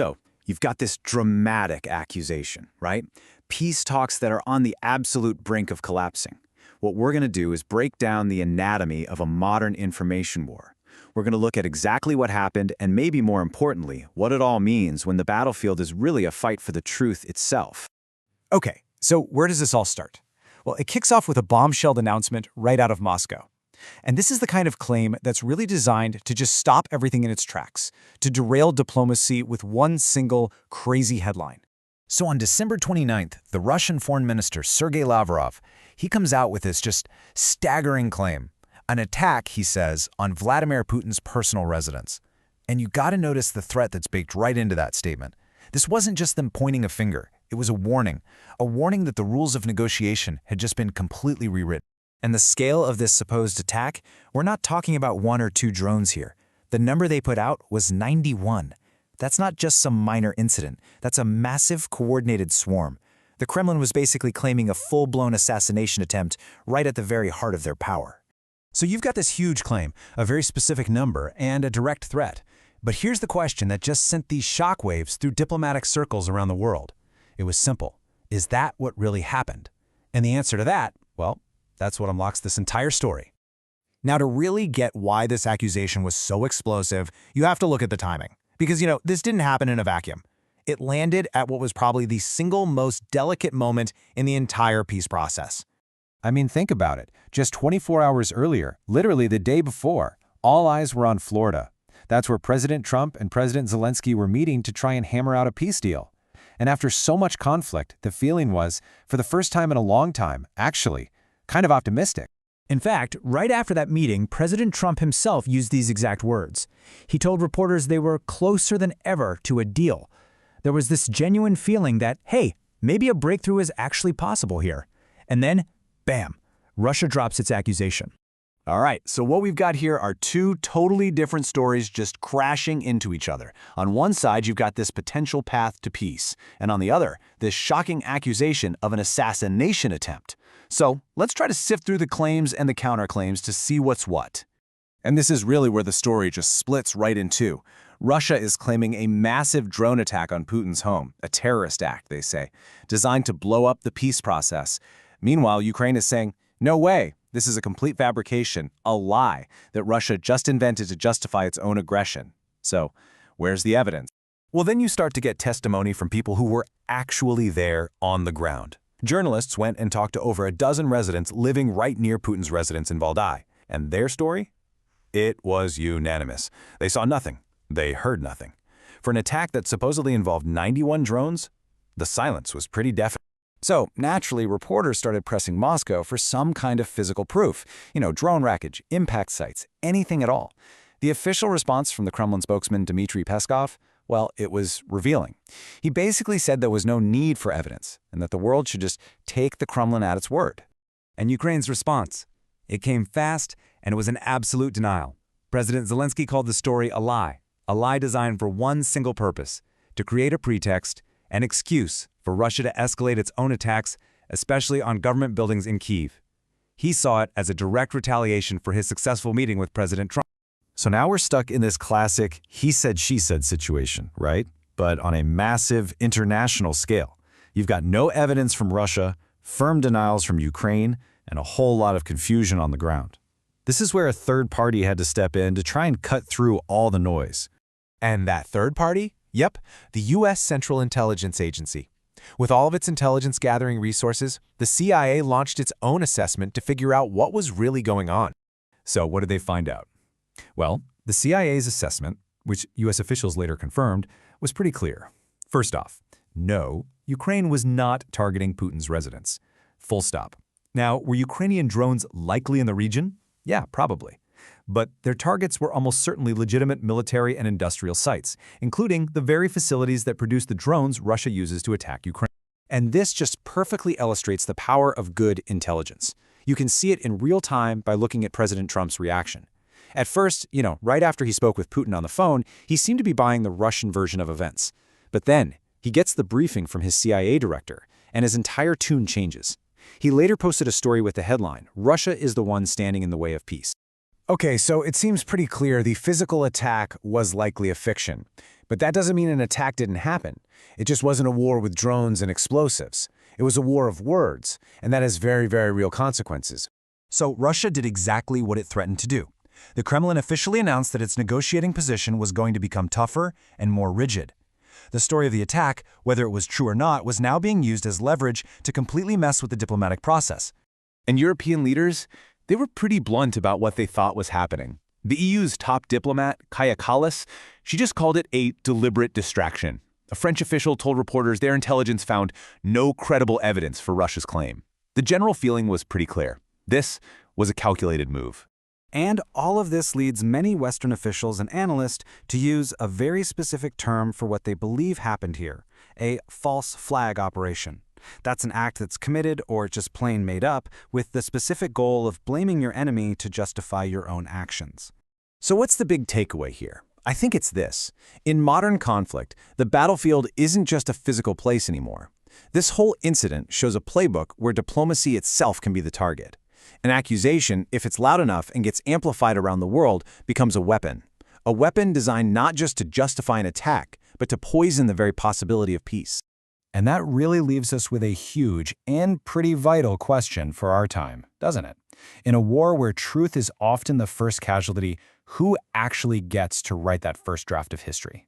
So, you've got this dramatic accusation, right? Peace talks that are on the absolute brink of collapsing. What we're going to do is break down the anatomy of a modern information war. We're going to look at exactly what happened and maybe more importantly, what it all means when the battlefield is really a fight for the truth itself. Okay, so where does this all start? Well, it kicks off with a bombshelled announcement right out of Moscow. And this is the kind of claim that's really designed to just stop everything in its tracks, to derail diplomacy with one single crazy headline. So on December 29th, the Russian Foreign Minister Sergei Lavrov, he comes out with this just staggering claim. An attack, he says, on Vladimir Putin's personal residence. And you gotta notice the threat that's baked right into that statement. This wasn't just them pointing a finger. It was a warning that the rules of negotiation had just been completely rewritten. And the scale of this supposed attack, we're not talking about 1 or 2 drones here. The number they put out was 91. That's not just some minor incident. That's a massive coordinated swarm. The Kremlin was basically claiming a full-blown assassination attempt right at the very heart of their power. So you've got this huge claim, a very specific number, and a direct threat. But here's the question that just sent these shockwaves through diplomatic circles around the world. It was simple. Is that what really happened? And the answer to that, well, that's what unlocks this entire story. Now, to really get why this accusation was so explosive, you have to look at the timing. Because, this didn't happen in a vacuum. It landed at what was probably the single most delicate moment in the entire peace process. I mean, think about it. Just 24 hours earlier, literally the day before, all eyes were on Florida. That's where President Trump and President Zelenskyy were meeting to try and hammer out a peace deal. And after so much conflict, the feeling was, for the first time in a long time, actually, kind of optimistic. In fact, right after that meeting, President Trump himself used these exact words. He told reporters they were closer than ever to a deal. There was this genuine feeling that, hey, maybe a breakthrough is actually possible here. And then, bam, Russia drops its accusation. All right, so what we've got here are 2 totally different stories just crashing into each other. On one side, you've got this potential path to peace, and on the other, this shocking accusation of an assassination attempt. So let's try to sift through the claims and the counterclaims to see what's what. And this is really where the story just splits right in two. Russia is claiming a massive drone attack on Putin's home, a terrorist act, they say, designed to blow up the peace process. Meanwhile, Ukraine is saying, no way, this is a complete fabrication, a lie that Russia just invented to justify its own aggression. So, where's the evidence? Well, then you start to get testimony from people who were actually there on the ground. Journalists went and talked to over a dozen residents living right near Putin's residence in Valdai. And their story? It was unanimous. They saw nothing. They heard nothing. For an attack that supposedly involved 91 drones, the silence was pretty deafening. So, naturally, reporters started pressing Moscow for some kind of physical proof. Drone wreckage, impact sites, anything at all. The official response from the Kremlin spokesman Dmitry Peskov, well, it was revealing. He basically said there was no need for evidence and that the world should just take the Kremlin at its word. And Ukraine's response? It came fast, and it was an absolute denial. President Zelenskyy called the story a lie designed for one single purpose, to create a pretext, an excuse for Russia to escalate its own attacks, especially on government buildings in Kyiv. He saw it as a direct retaliation for his successful meeting with President Trump. So now we're stuck in this classic he said, she said situation, right? But on a massive international scale. You've got no evidence from Russia, firm denials from Ukraine, and a whole lot of confusion on the ground. This is where a third party had to step in to try and cut through all the noise. And that third party? Yep, the U.S. Central Intelligence Agency. With all of its intelligence gathering resources, the CIA launched its own assessment to figure out what was really going on. So what did they find out? Well, the CIA's assessment, which U.S. officials later confirmed, was pretty clear. First off, no, Ukraine was not targeting Putin's residence. Full stop. Now, were Ukrainian drones likely in the region? Yeah, probably. But their targets were almost certainly legitimate military and industrial sites, including the very facilities that produce the drones Russia uses to attack Ukraine. And this just perfectly illustrates the power of good intelligence. You can see it in real time by looking at President Trump's reaction. At first, right after he spoke with Putin on the phone, he seemed to be buying the Russian version of events. But then, he gets the briefing from his CIA director, and his entire tune changes. He later posted a story with the headline, "Russia is the one standing in the way of peace." Okay, so it seems pretty clear the physical attack was likely a fiction. But that doesn't mean an attack didn't happen. It just wasn't a war with drones and explosives. It was a war of words, and that has very, very real consequences. So Russia did exactly what it threatened to do. The Kremlin officially announced that its negotiating position was going to become tougher and more rigid. The story of the attack, whether it was true or not, was now being used as leverage to completely mess with the diplomatic process. And European leaders, they were pretty blunt about what they thought was happening. The EU's top diplomat, Kaja Kallas, she just called it a deliberate distraction. A French official told reporters their intelligence found no credible evidence for Russia's claim. The general feeling was pretty clear. This was a calculated move. And all of this leads many Western officials and analysts to use a very specific term for what they believe happened here, a false flag operation. That's an act that's committed or just plain made up with the specific goal of blaming your enemy to justify your own actions. So what's the big takeaway here? I think it's this. In modern conflict, the battlefield isn't just a physical place anymore. This whole incident shows a playbook where diplomacy itself can be the target. An accusation, if it's loud enough and gets amplified around the world, becomes a weapon. A weapon designed not just to justify an attack, but to poison the very possibility of peace. And that really leaves us with a huge and pretty vital question for our time, doesn't it? In a war where truth is often the first casualty, who actually gets to write that first draft of history?